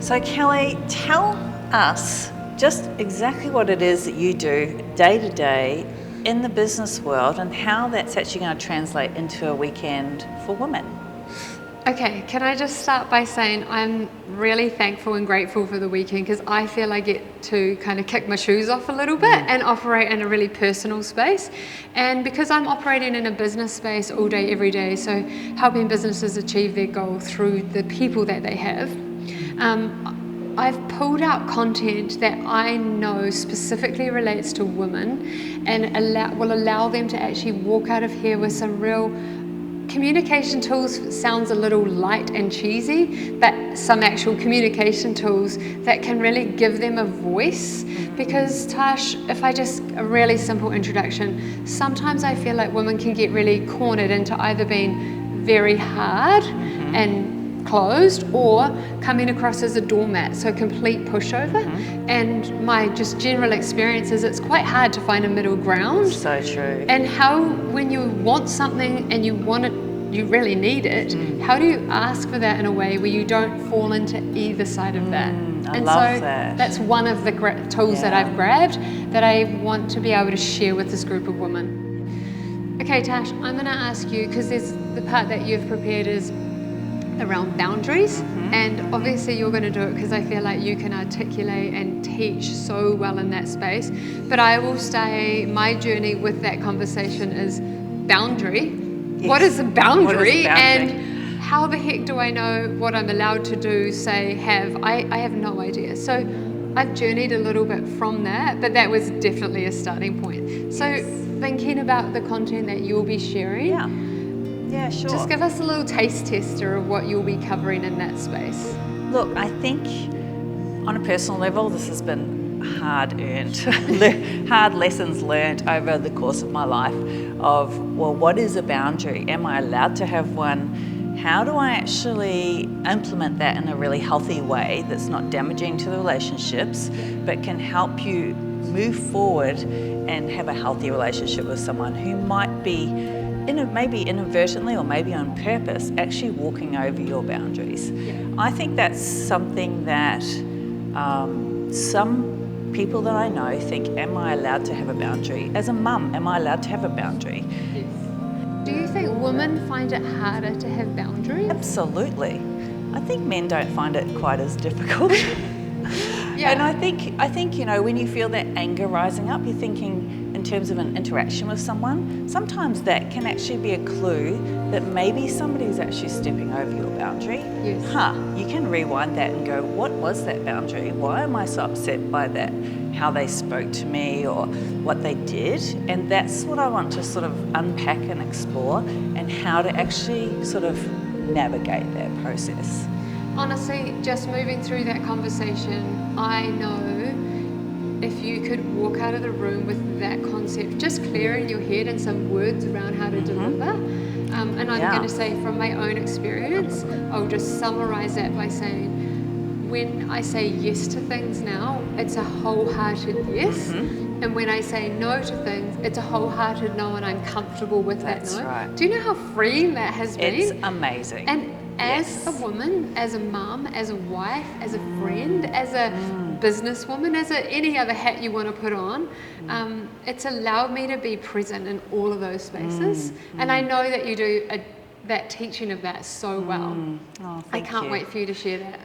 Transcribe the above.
So Kelly, tell us just exactly what it is that you do day to day in the business world and how that's actually going to translate into a weekend for women. Okay, can I just start by saying I'm really thankful and grateful for the weekend because I feel I get to kind of kick my shoes off a little bit and operate in a really personal space. And because I'm operating in a business space all day, every day, so helping businesses achieve their goal through the people that they have, I've pulled out content that I know specifically relates to women and will allow them to actually walk out of here with some real communication tools. Sounds a little light and cheesy, but some actual communication tools that can really give them a voice. Because Tash, a really simple introduction, sometimes I feel like women can get really cornered into either being very hard and closed or coming across as a doormat, so complete pushover. And my just general experience is it's quite hard to find a middle ground. So true. And how, when you want something and you want it, you really need it, how do you ask for that in a way where you don't fall into either side of that? I love that. That's one of the tools that I've grabbed that I want to be able to share with this group of women. Okay, Tash, I'm going to ask you, because there's the part that you've prepared is around boundaries, and obviously you're going to do it because I feel like you can articulate and teach so well in that space. But I will say my journey with that conversation is boundary. Yes. What is a boundary? What is a boundary? And how the heck do I know what I'm allowed to do, say, have? I have no idea. So I've journeyed a little bit from that, but that was definitely a starting point. So thinking about the content that you'll be sharing, yeah, sure. just give us a little taste tester of what you'll be covering in that space. Look, I think on a personal level, this has been hard-earned, hard lessons learned over the course of my life of, well, what is a boundary? Am I allowed to have one? How do I actually implement that in a really healthy way that's not damaging to the relationships, but can help you move forward and have a healthy relationship with someone who might be maybe inadvertently or maybe on purpose, actually walking over your boundaries. I think that's something that some people that I know think, am I allowed to have a boundary? As a mum, am I allowed to have a boundary? Do you think women find it harder to have boundaries? Absolutely. I think men don't find it quite as difficult. And I think, you know, when you feel that anger rising up, you're thinking in terms of an interaction with someone, sometimes that can actually be a clue that maybe somebody's actually stepping over your boundary. You can rewind that and go, what was that boundary? Why am I so upset by that? How they spoke to me or what they did? And that's what I want to sort of unpack and explore, and how to actually sort of navigate that process. Honestly, just moving through that conversation, I know if you could walk out of the room with that concept just clear in your head and some words around how to deliver. And I'm going to say from my own experience, I'll just summarize that by saying, when I say yes to things now, it's a wholehearted yes. And when I say no to things, it's a wholehearted no, and I'm comfortable with that no. Right. Do you know how freeing that has been? It's amazing. And as a woman, as a mum, as a wife, as a friend, as a businesswoman, as any other hat you want to put on, it's allowed me to be present in all of those spaces. And I know that you do that teaching of that so well. Oh, I can't wait for you to share that.